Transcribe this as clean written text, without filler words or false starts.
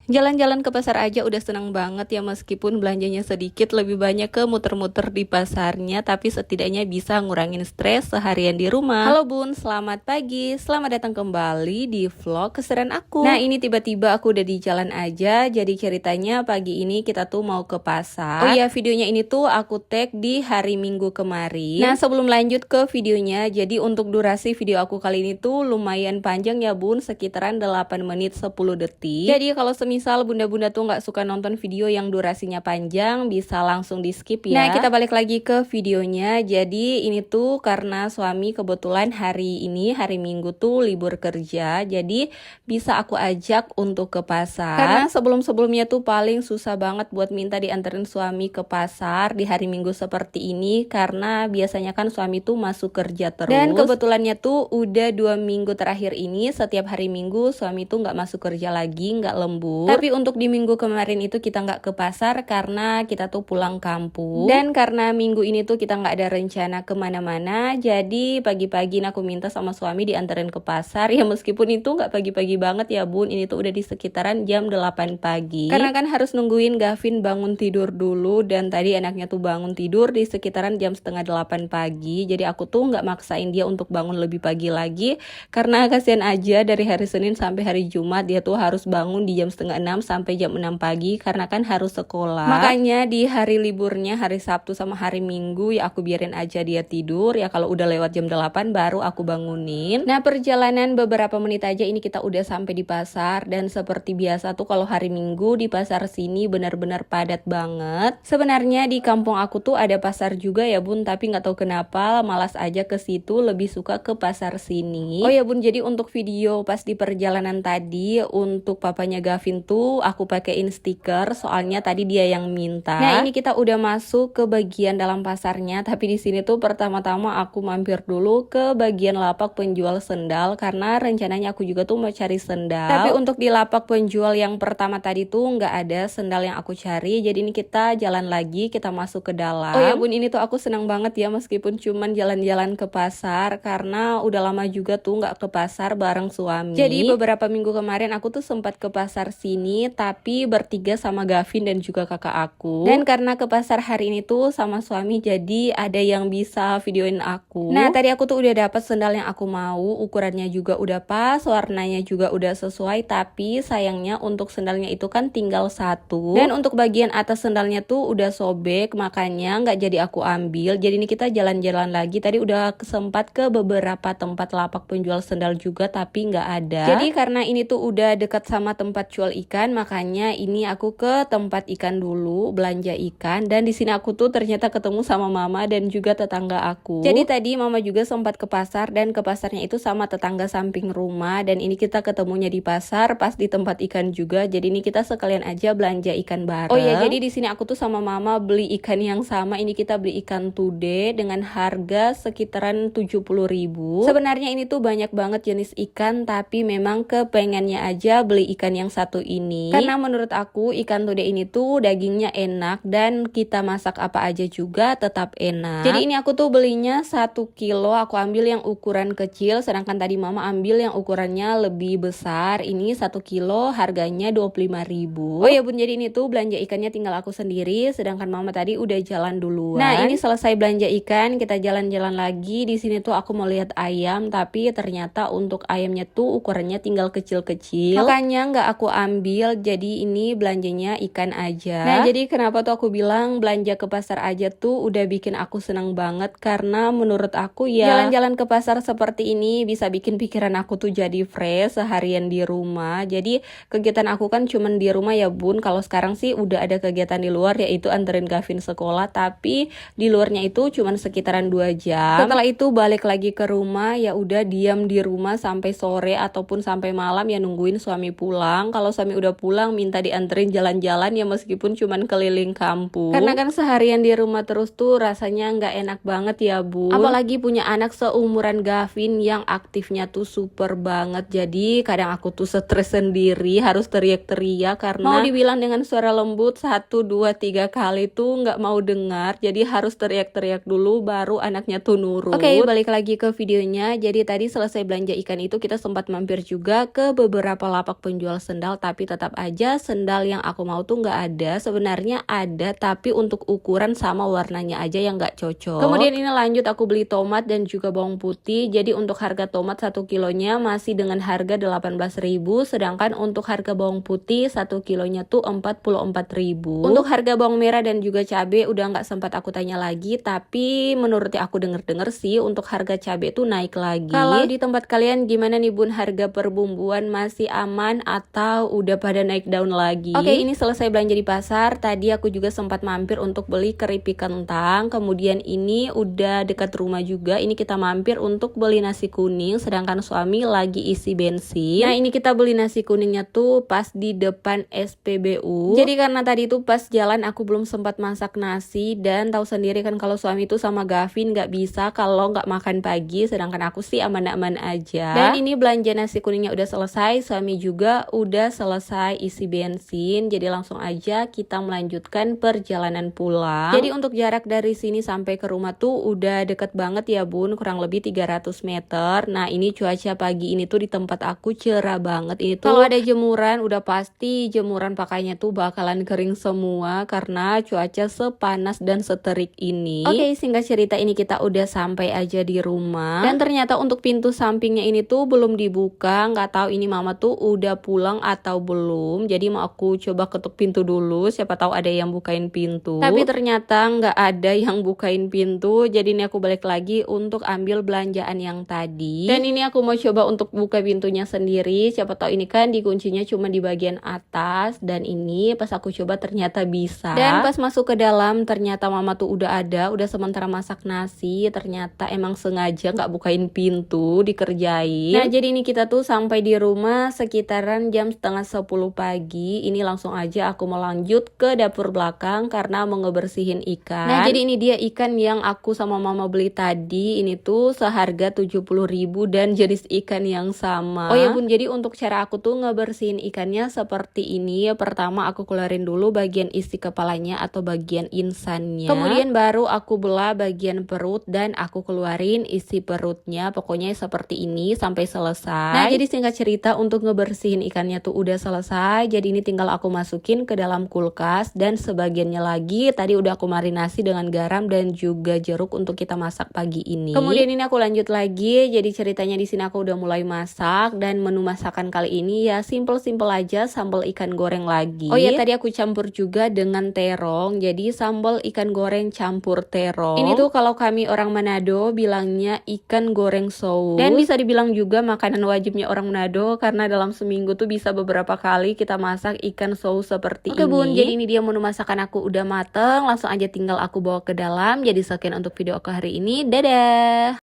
Jalan-jalan ke pasar aja udah seneng banget ya, meskipun belanjanya sedikit, lebih banyak ke muter-muter di pasarnya, tapi setidaknya bisa ngurangin stres seharian di rumah. Halo Bun, selamat pagi, selamat datang kembali di vlog keseruan aku. Nah ini tiba-tiba aku udah di jalan aja, jadi ceritanya pagi ini kita tuh mau ke pasar. Oh iya, videonya ini tuh aku tag di hari Minggu kemarin. Nah sebelum lanjut ke videonya, jadi untuk durasi video aku kali ini tuh lumayan panjang ya Bun, sekitaran 8 menit 10 detik. Jadi kalau misal bunda-bunda tuh nggak suka nonton video yang durasinya panjang, bisa langsung di skip ya. Nah kita balik lagi ke videonya. Jadi ini tuh karena suami kebetulan hari ini hari Minggu tuh libur kerja, jadi bisa aku ajak untuk ke pasar. Karena sebelum-sebelumnya tuh paling susah banget buat minta dianterin suami ke pasar di hari Minggu seperti ini, karena biasanya kan suami tuh masuk kerja terus. Dan kebetulannya tuh udah 2 minggu terakhir ini setiap hari Minggu suami tuh nggak masuk kerja lagi, nggak lembur. Tapi untuk di minggu kemarin itu kita nggak ke pasar karena kita tuh pulang kampung. Dan karena minggu ini tuh kita nggak ada rencana kemana-mana, jadi pagi-pagi aku minta sama suami dianterin ke pasar. Ya meskipun itu nggak pagi-pagi banget ya Bun, ini tuh udah di sekitaran jam 8 pagi. Karena kan harus nungguin Gavin bangun tidur dulu, dan tadi anaknya tuh bangun tidur di sekitaran jam setengah 8 pagi. Jadi aku tuh nggak maksain dia untuk bangun lebih pagi lagi, karena kasihan aja dari hari Senin sampai hari Jumat dia tuh harus bangun di jam setengah 6 sampai jam 6 pagi karena kan harus sekolah. Makanya di hari liburnya hari Sabtu sama hari Minggu ya aku biarin aja dia tidur ya, kalau udah lewat jam 8 baru aku bangunin. Nah perjalanan beberapa menit aja ini kita udah sampai di pasar, dan seperti biasa tuh kalau hari Minggu di pasar sini benar-benar padat banget. Sebenarnya di kampung aku tuh ada pasar juga ya Bun, tapi nggak tahu kenapa malas aja ke situ, lebih suka ke pasar sini. Oh ya Bun, jadi untuk video pas di perjalanan tadi untuk papanya Gavin tuh aku pakein stiker, soalnya tadi dia yang minta. Nah ini kita udah masuk ke bagian dalam pasarnya, tapi di sini tuh pertama-tama aku mampir dulu ke bagian lapak penjual sendal, karena rencananya aku juga tuh mau cari sendal. Tapi untuk di lapak penjual yang pertama tadi tuh nggak ada sendal yang aku cari, jadi ini kita jalan lagi, kita masuk ke dalam. Oh ya Bun, ini tuh aku senang banget ya meskipun cuman jalan-jalan ke pasar, karena udah lama juga tuh nggak ke pasar bareng suami. Jadi beberapa minggu kemarin aku tuh sempat ke pasar sini, tapi bertiga sama Gavin dan juga kakak aku. Dan karena ke pasar hari ini tuh sama suami, jadi ada yang bisa videoin aku. Nah tadi aku tuh udah dapet sendal yang aku mau, ukurannya juga udah pas, warnanya juga udah sesuai, tapi sayangnya untuk sendalnya itu kan tinggal satu, dan untuk bagian atas sendalnya tuh udah sobek, makanya nggak jadi aku ambil. Jadi ini kita jalan-jalan lagi, tadi udah sempat ke beberapa tempat lapak penjual sendal juga tapi nggak ada. Jadi karena ini tuh udah dekat sama tempat jual ikan, makanya ini aku ke tempat ikan dulu belanja ikan, dan di sini aku tuh ternyata ketemu sama mama dan juga tetangga aku. Jadi tadi mama juga sempat ke pasar, dan ke pasarnya itu sama tetangga samping rumah, dan ini kita ketemunya di pasar pas di tempat ikan juga. Jadi ini kita sekalian aja belanja ikan bareng. Oh ya, jadi di sini aku tuh sama mama beli ikan yang sama, ini kita beli ikan tude dengan harga sekitaran 70.000. Sebenarnya ini tuh banyak banget jenis ikan, tapi memang kepengennya aja beli ikan yang satu ini, karena menurut aku ikan tude ini tuh dagingnya enak, dan kita masak apa aja juga tetap enak. Jadi ini aku tuh belinya 1 kilo, aku ambil yang ukuran kecil, sedangkan tadi mama ambil yang ukurannya lebih besar. Ini 1 kilo harganya 25.000. Oh ya Bun, jadi ini tuh belanja ikannya tinggal aku sendiri, sedangkan mama tadi udah jalan duluan. Nah ini selesai belanja ikan, kita jalan-jalan lagi. Di sini tuh aku mau lihat ayam, tapi ternyata untuk ayamnya tuh ukurannya tinggal kecil-kecil, makanya nggak aku ambil. Jadi ini belanjanya ikan aja. Nah jadi kenapa tuh aku bilang belanja ke pasar aja tuh udah bikin aku senang banget, karena menurut aku ya jalan-jalan ke pasar seperti ini bisa bikin pikiran aku tuh jadi fresh seharian di rumah. Jadi kegiatan aku kan cuman di rumah ya Bun. Kalau sekarang sih udah ada kegiatan di luar, yaitu anterin Gavin sekolah, tapi di luarnya itu cuman sekitaran 2 jam. Setelah itu balik lagi ke rumah, ya udah diam di rumah sampai sore ataupun sampai malam ya, nungguin suami pulang. Kalau suami udah pulang minta dianterin jalan-jalan ya, meskipun cuman keliling kampung, karena kan seharian di rumah terus tuh rasanya nggak enak banget ya Bun. Apalagi punya anak seumuran Gavin yang aktifnya tuh super banget, jadi kadang aku tuh stres sendiri, harus teriak-teriak karena mau dibilang dengan suara lembut 1, 2, 3 kali tuh nggak mau dengar, jadi harus teriak-teriak dulu baru anaknya tuh nurut. Oke, balik lagi ke videonya. Jadi tadi selesai belanja ikan itu kita sempat mampir juga ke beberapa lapak penjual sendal, tapi tapi tetap aja sendal yang aku mau tuh nggak ada. Sebenarnya ada, tapi untuk ukuran sama warnanya aja yang nggak cocok. Kemudian ini lanjut aku beli tomat dan juga bawang putih. Jadi untuk harga tomat 1 kilonya masih dengan harga 18.000, sedangkan untuk harga bawang putih 1 kilonya tuh 44.000. Untuk harga bawang merah dan juga cabai udah nggak sempat aku tanya lagi, tapi menurut aku denger-denger sih untuk harga cabai tuh naik lagi. Kalau di tempat kalian gimana nih bun, harga perbumbuan masih aman atau udah pada naik daun lagi? Oke, ini selesai belanja di pasar. Tadi aku juga sempat mampir untuk beli keripik kentang. Kemudian ini udah dekat rumah juga. Ini kita mampir untuk beli nasi kuning, sedangkan suami lagi isi bensin. Nah, ini kita beli nasi kuningnya tuh pas di depan SPBU. Jadi karena tadi tuh pas jalan aku belum sempat masak nasi, dan tahu sendiri kan kalau suami tuh sama Gavin nggak bisa kalau nggak makan pagi, sedangkan aku sih aman-aman aja. Dan ini belanja nasi kuningnya udah selesai, suami juga udah selesai isi bensin, jadi langsung aja kita melanjutkan perjalanan pulang. Jadi untuk jarak dari sini sampai ke rumah tuh udah deket banget ya bun, kurang lebih 300 meter. Nah ini cuaca pagi ini tuh di tempat aku cerah banget. Ini tuh kalau ada jemuran udah pasti jemuran pakainya tuh bakalan kering semua karena cuaca sepanas dan seterik ini. Oke, singkat cerita ini kita udah sampai aja di rumah, dan ternyata untuk pintu sampingnya ini tuh belum dibuka. Nggak tahu ini mama tuh udah pulang atau belum, jadi mau aku coba ketuk pintu dulu, siapa tahu ada yang bukain pintu. Tapi ternyata nggak ada yang bukain pintu, jadi ini aku balik lagi untuk ambil belanjaan yang tadi. Dan ini aku mau coba untuk buka pintunya sendiri, siapa tahu ini kan dikuncinya cuma di bagian atas, dan ini pas aku coba ternyata bisa. Dan pas masuk ke dalam ternyata mama tuh udah ada, udah sementara masak nasi. Ternyata emang sengaja nggak bukain pintu, dikerjain. Nah jadi ini kita tuh sampai di rumah sekitaran jam setengah 10 pagi. Ini langsung aja aku mau lanjut ke dapur belakang karena mau ngebersihin ikan. Nah jadi ini dia ikan yang aku sama mama beli tadi. Ini tuh seharga 70.000 dan jenis ikan yang sama. Oh ya bun, jadi untuk cara aku tuh ngebersihin ikannya seperti ini. Pertama aku keluarin dulu bagian isi kepalanya atau bagian insannya. Kemudian baru aku belah bagian perut dan aku keluarin isi perutnya. Pokoknya seperti ini sampai selesai. Nah jadi singkat cerita untuk ngebersihin ikannya tuh udah selesai. Jadi ini tinggal aku masukin ke dalam kulkas, dan sebagiannya lagi tadi udah aku marinasi dengan garam dan juga jeruk untuk kita masak pagi ini. Kemudian ini aku lanjut lagi. Jadi ceritanya di sini aku udah mulai masak, dan menu masakan kali ini ya simple-simple aja, sambal ikan goreng lagi. Oh ya tadi aku campur juga dengan terong. Jadi sambal ikan goreng campur terong. Ini tuh kalau kami orang Manado bilangnya ikan goreng saus. Dan bisa dibilang juga makanan wajibnya orang Manado karena dalam seminggu tuh bisa beberapa kali kita masak ikan saus seperti ini. Oke bun, jadi ini dia menu masakan aku udah mateng. Langsung aja tinggal aku bawa ke dalam. Jadi sekian untuk video aku hari ini. Dadah!